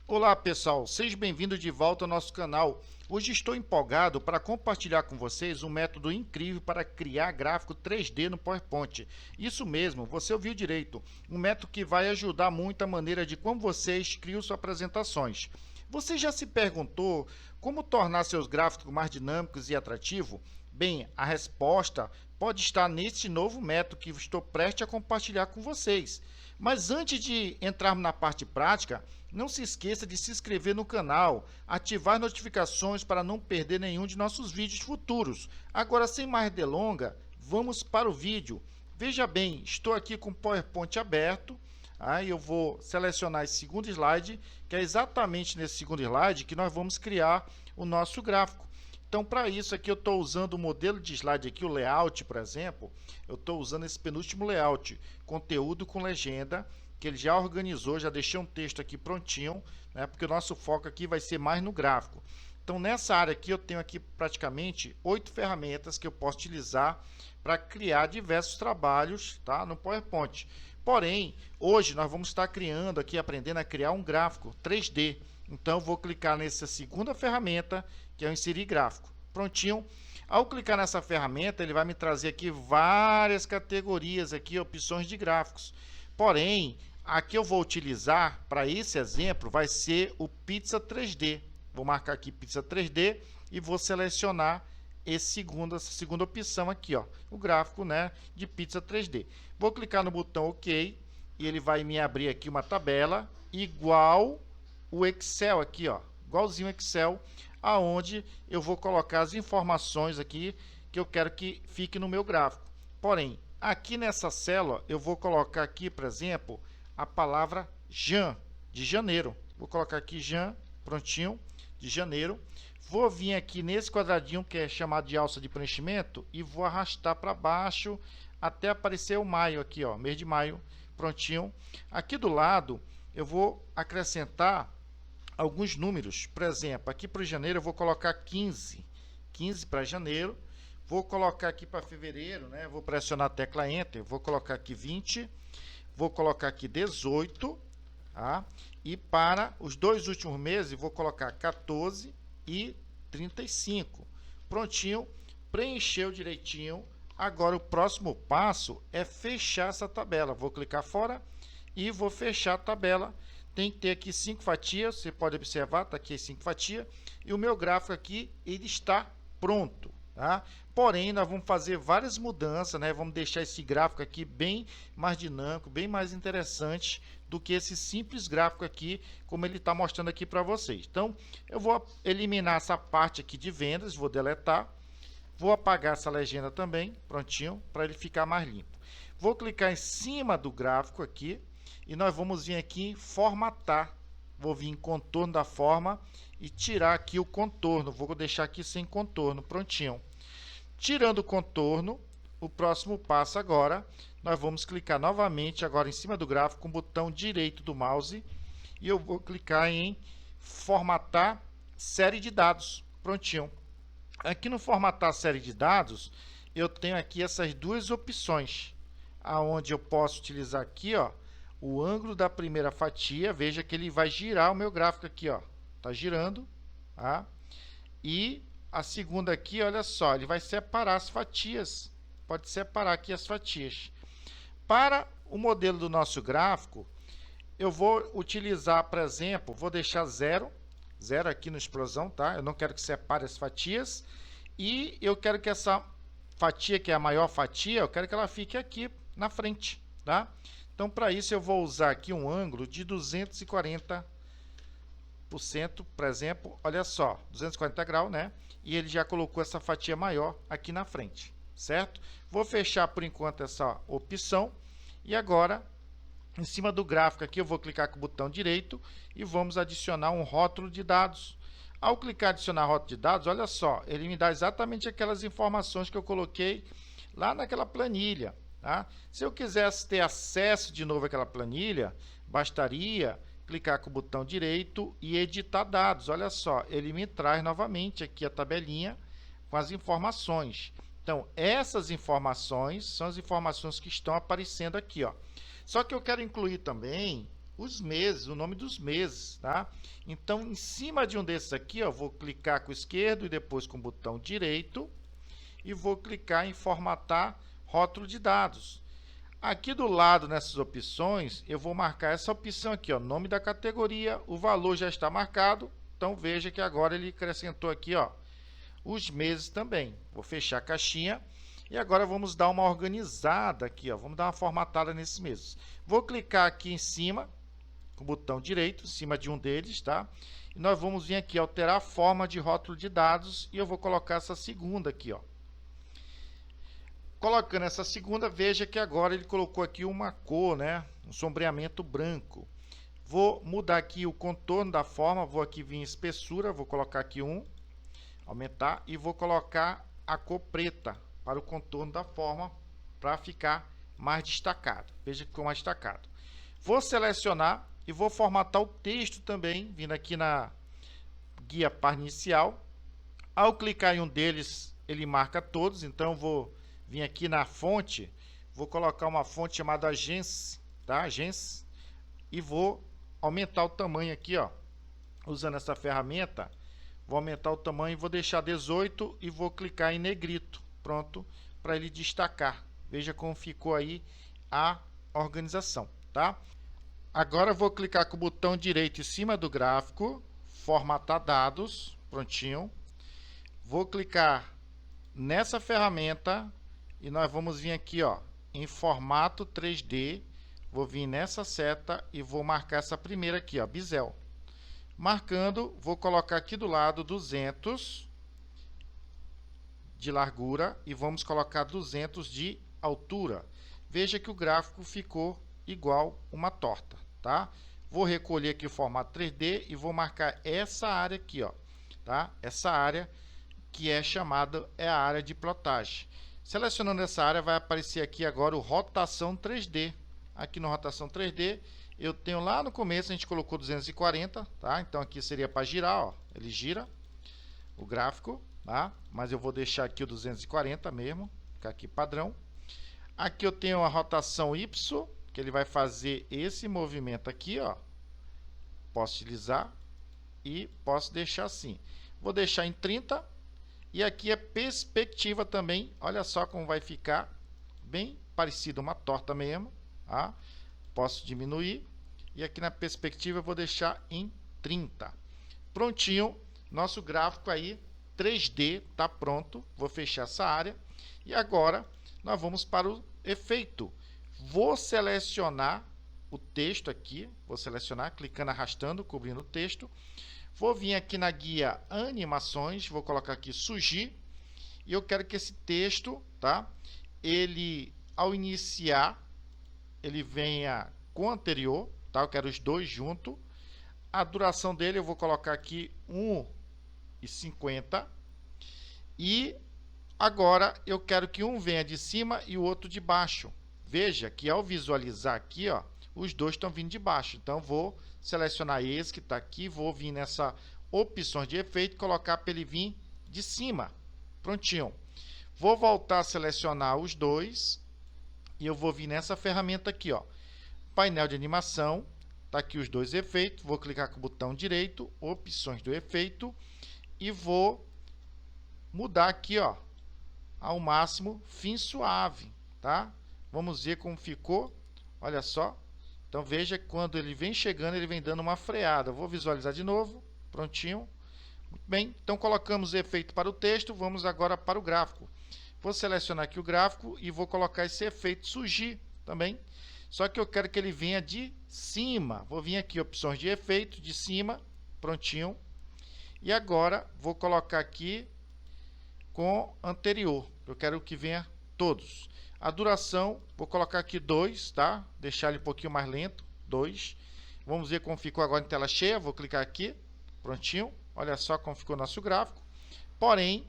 Olá pessoal, sejam bem-vindos de volta ao nosso canal. Hoje estou empolgado para compartilhar com vocês um método incrível para criar gráfico 3D no PowerPoint. Isso mesmo, você ouviu direito, um método que vai ajudar muito a maneira de como vocês criam suas apresentações. Você já se perguntou como tornar seus gráficos mais dinâmicos e atrativos? Bem, a resposta pode estar neste novo método que estou prestes a compartilhar com vocês. Mas antes de entrarmos na parte prática, não se esqueça de se inscrever no canal, ativar notificações para não perder nenhum de nossos vídeos futuros. Agora, sem mais delongas, vamos para o vídeo. Veja bem, estou aqui com o PowerPoint aberto. Aí eu vou selecionar esse segundo slide, que é exatamente nesse segundo slide que nós vamos criar o nosso gráfico. Então, para isso aqui eu estou usando o modelo de slide aqui, o layout, por exemplo. Eu estou usando esse penúltimo layout, conteúdo com legenda, que ele já organizou, já deixei um texto aqui prontinho, né, porque o nosso foco aqui vai ser mais no gráfico. Então, nessa área aqui, eu tenho aqui praticamente 8 ferramentas que eu posso utilizar para criar diversos trabalhos, tá, no PowerPoint. Porém, hoje nós vamos estar criando aqui, aprendendo a criar um gráfico 3D. Então, eu vou clicar nessa segunda ferramenta, que é o inserir gráfico. Prontinho. Ao clicar nessa ferramenta, ele vai me trazer aqui várias categorias, aqui, opções de gráficos. Porém, aqui eu vou utilizar, para esse exemplo, vai ser o Pizza 3D. Vou marcar aqui Pizza 3D e vou selecionar essa segunda opção aqui, ó, o gráfico, né, de Pizza 3D. Vou clicar no botão OK e ele vai me abrir aqui uma tabela igual o Excel aqui, ó, igualzinho o Excel, aonde eu vou colocar as informações aqui que eu quero que fique no meu gráfico. Porém, aqui nessa célula eu vou colocar aqui, por exemplo, a palavra Jan, de janeiro. Vou colocar aqui Jan, prontinho, de janeiro. Vou vir aqui nesse quadradinho que é chamado de alça de preenchimento e vou arrastar para baixo até aparecer o maio aqui, ó, mês de maio, prontinho. Aqui do lado eu vou acrescentar alguns números. Por exemplo, aqui para janeiro eu vou colocar 15 para janeiro. Vou colocar aqui para fevereiro, né? Vou pressionar a tecla Enter, vou colocar aqui 20, vou colocar aqui 18, tá? E para os dois últimos meses, vou colocar 14 e 35. Prontinho, preencheu direitinho. Agora o próximo passo é fechar essa tabela. Vou clicar fora e vou fechar a tabela. Tem que ter aqui 5 fatias, você pode observar, está aqui as 5 fatias. E o meu gráfico aqui, ele está pronto. Tá? Porém, nós vamos fazer várias mudanças, né? Vamos deixar esse gráfico aqui bem mais dinâmico, bem mais interessante do que esse simples gráfico aqui, como ele está mostrando aqui para vocês. Então, eu vou eliminar essa parte aqui de vendas, vou deletar. Vou apagar essa legenda também, prontinho, para ele ficar mais limpo. Vou clicar em cima do gráfico aqui e nós vamos vir aqui em formatar. Vou vir em contorno da forma e tirar aqui o contorno. Vou deixar aqui sem contorno, prontinho. Tirando o contorno, o próximo passo agora, nós vamos clicar novamente agora em cima do gráfico com o botão direito do mouse e eu vou clicar em formatar série de dados, prontinho. Aqui no formatar série de dados, eu tenho aqui essas duas opções, aonde eu posso utilizar aqui, ó, o ângulo da primeira fatia. Veja que ele vai girar o meu gráfico aqui, ó, tá girando, tá? E a segunda aqui, olha só, ele vai separar as fatias, pode separar aqui as fatias. Para o modelo do nosso gráfico, eu vou utilizar, por exemplo, vou deixar zero aqui no explosão, tá? Eu não quero que separe as fatias e eu quero que essa fatia, que é a maior fatia, eu quero que ela fique aqui na frente, tá? Então, para isso, eu vou usar aqui um ângulo de 240%, por exemplo, olha só, 240 graus, né? E ele já colocou essa fatia maior aqui na frente, certo? Vou fechar por enquanto essa opção e agora, em cima do gráfico aqui, eu vou clicar com o botão direito e vamos adicionar um rótulo de dados. Ao clicar em adicionar rótulo de dados, olha só, ele me dá exatamente aquelas informações que eu coloquei lá naquela planilha. Tá? Se eu quisesse ter acesso de novo àquela planilha, bastaria clicar com o botão direito e editar dados. Olha só, ele me traz novamente aqui a tabelinha com as informações. Então, essas informações são as informações que estão aparecendo aqui, ó. Só que eu quero incluir também os meses, o nome dos meses, tá? Então, em cima de um desses aqui, ó, vou clicar com o esquerdo e depois com o botão direito e vou clicar em formatar rótulo de dados. Aqui do lado, nessas opções, eu vou marcar essa opção aqui, ó, nome da categoria, o valor já está marcado, então veja que agora ele acrescentou aqui, ó, os meses também. Vou fechar a caixinha e agora vamos dar uma organizada aqui, ó, vamos dar uma formatada nesses meses. Vou clicar aqui em cima, com o botão direito, em cima de um deles, tá? E nós vamos vir aqui, alterar a forma de rótulo de dados e eu vou colocar essa segunda aqui, ó. Colocando essa segunda, veja que agora ele colocou aqui uma cor, né? Um sombreamento branco. Vou mudar aqui o contorno da forma, vou aqui vir em espessura, vou colocar aqui aumentar e vou colocar a cor preta para o contorno da forma para ficar mais destacado. Veja que ficou mais destacado. Vou selecionar e vou formatar o texto também, vindo aqui na guia página inicial. Ao clicar em um deles, ele marca todos, então eu vou vir aqui na fonte, vou colocar uma fonte chamada Gens, tá? Gens, e vou aumentar o tamanho aqui, ó, usando essa ferramenta, vou aumentar o tamanho, vou deixar 18 e vou clicar em negrito, pronto, para ele destacar. Veja como ficou aí a organização, tá? Agora eu vou clicar com o botão direito em cima do gráfico, formatar dados, prontinho. Vou clicar nessa ferramenta e nós vamos vir aqui, ó, em formato 3D. Vou vir nessa seta e vou marcar essa primeira aqui, ó, bisel. Marcando, vou colocar aqui do lado 200 de largura e vamos colocar 200 de altura. Veja que o gráfico ficou igual uma torta, tá? Vou recolher aqui o formato 3D e vou marcar essa área aqui, ó, tá? Essa área que é chamada a área de plotagem. Selecionando essa área, vai aparecer aqui agora o rotação 3D. Aqui no rotação 3D, eu tenho lá no começo, a gente colocou 240, tá? Então aqui seria para girar, ó, ele gira o gráfico, tá? Mas eu vou deixar aqui o 240 mesmo, ficar aqui padrão. Aqui eu tenho a rotação Y, que ele vai fazer esse movimento aqui, ó. Posso utilizar e posso deixar assim. Vou deixar em 30. E aqui é perspectiva também, olha só como vai ficar, bem parecido uma torta mesmo, tá? Posso diminuir, e aqui na perspectiva eu vou deixar em 30. Prontinho, nosso gráfico aí, 3D, tá pronto, vou fechar essa área, e agora nós vamos para o efeito. Vou selecionar o texto aqui, vou selecionar, clicando, arrastando, cobrindo o texto. Vou vir aqui na guia animações, vou colocar aqui surgir, e eu quero que esse texto, tá? Ele, ao iniciar, ele venha com o anterior, tá? Eu quero os dois juntos. A duração dele eu vou colocar aqui 1,50. E agora eu quero que um venha de cima e o outro de baixo. Veja que ao visualizar aqui, ó, os dois estão vindo de baixo. Então, vou selecionar esse que está aqui, vou vir nessa opções de efeito, colocar para ele vir de cima. Prontinho. Vou voltar a selecionar os dois e eu vou vir nessa ferramenta aqui, ó, painel de animação. Tá aqui os dois efeitos. Vou clicar com o botão direito, opções do efeito e vou mudar aqui, ó, ao máximo fim suave, tá? Vamos ver como ficou. Olha só. Então, veja que quando ele vem chegando, ele vem dando uma freada. Vou visualizar de novo. Prontinho. Muito bem. Então, colocamos o efeito para o texto. Vamos agora para o gráfico. Vou selecionar aqui o gráfico e vou colocar esse efeito surgir também. Só que eu quero que ele venha de cima. Vou vir aqui, opções de efeito, de cima. Prontinho. E agora, vou colocar aqui com anterior. Eu quero que venha todos. A duração, vou colocar aqui 2, tá? Deixar ele um pouquinho mais lento, 2. Vamos ver como ficou agora em tela cheia. Vou clicar aqui, prontinho. Olha só como ficou nosso gráfico. Porém,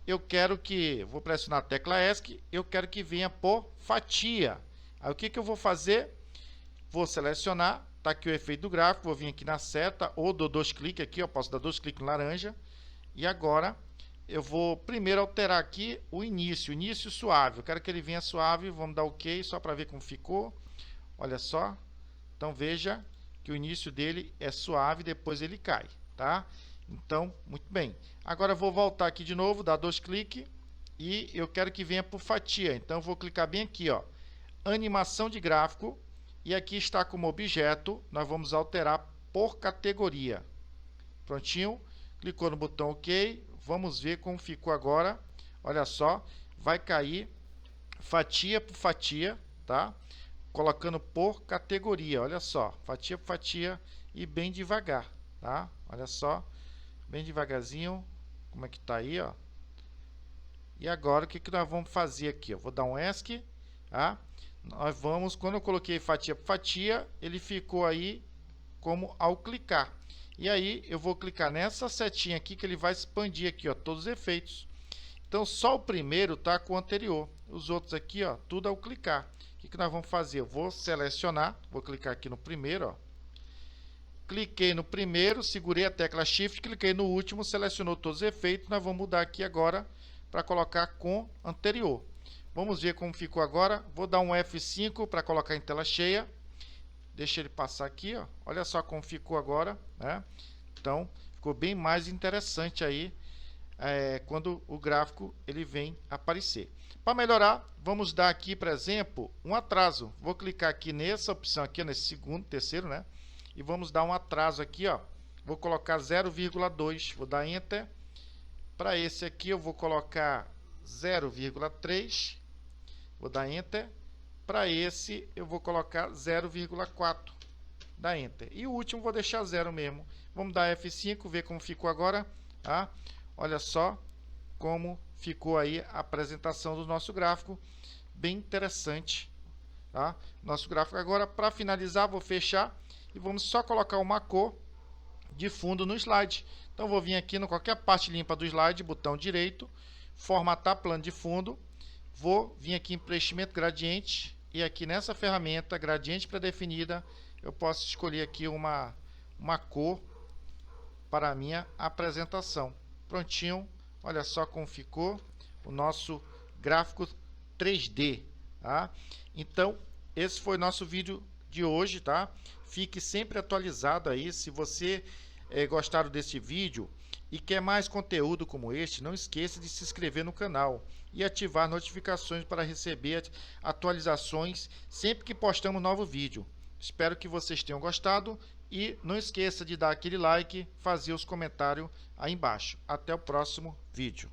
eu quero que, vou pressionar a tecla ESC, eu quero que venha por fatia. Aí o que eu vou fazer? Vou selecionar, tá aqui o efeito do gráfico, vou vir aqui na seta, ou dou 2 cliques aqui, eu posso dar 2 cliques no laranja. E agora eu vou primeiro alterar aqui o início suave. Eu quero que ele venha suave, vamos dar OK, só para ver como ficou. Olha só. Então veja que o início dele é suave, depois ele cai, tá? Então, muito bem. Agora eu vou voltar aqui de novo, dar 2 cliques e eu quero que venha por fatia. Então eu vou clicar bem aqui, ó, animação de gráfico, e aqui está como objeto, nós vamos alterar por categoria. Prontinho, clicou no botão OK, vamos ver como ficou agora. Olha só, vai cair fatia por fatia, tá? Colocando por categoria, olha só, fatia por fatia e bem devagar, tá? Olha só, bem devagarzinho, como é que tá aí, ó. E agora o que nós vamos fazer aqui? Eu vou dar um ESC, tá? Nós vamos, quando eu coloquei fatia por fatia, ele ficou aí como ao clicar. E aí eu vou clicar nessa setinha aqui que ele vai expandir aqui, ó, todos os efeitos. Então só o primeiro tá com o anterior. Os outros aqui, ó, tudo ao clicar. O que nós vamos fazer? Eu vou selecionar, vou clicar aqui no primeiro, ó. Cliquei no primeiro, segurei a tecla Shift, cliquei no último, selecionou todos os efeitos. Nós vamos mudar aqui agora para colocar com anterior. Vamos ver como ficou agora. Vou dar um F5 para colocar em tela cheia. Deixa ele passar aqui, ó. Olha só como ficou agora, né? Então, ficou bem mais interessante aí quando o gráfico ele vem aparecer. Para melhorar, vamos dar aqui, por exemplo, um atraso. Vou clicar aqui nessa opção aqui, nesse segundo, terceiro, né? E vamos dar um atraso aqui, ó. Vou colocar 0,2. Vou dar Enter. Para esse aqui eu vou colocar 0,3. Vou dar Enter. Para esse eu vou colocar 0,4. Dá Enter. E o último vou deixar 0 mesmo. Vamos dar F5, ver como ficou agora. Tá? Olha só como ficou aí a apresentação do nosso gráfico. Bem interessante. Tá? Nosso gráfico agora, para finalizar, vou fechar. E vamos só colocar uma cor de fundo no slide. Então vou vir aqui em qualquer parte limpa do slide, botão direito, formatar plano de fundo. Vou vir aqui em preenchimento gradiente e aqui nessa ferramenta gradiente pré-definida eu posso escolher aqui uma cor para a minha apresentação. Prontinho, olha só como ficou o nosso gráfico 3D, tá? Então esse foi nosso vídeo de hoje, tá? Fique sempre atualizado aí. Se você gostaram desse vídeo e quer mais conteúdo como este, não esqueça de se inscrever no canal e ativar notificações para receber atualizações sempre que postamos novo vídeo. Espero que vocês tenham gostado e não esqueça de dar aquele like, fazer os comentários aí embaixo. Até o próximo vídeo.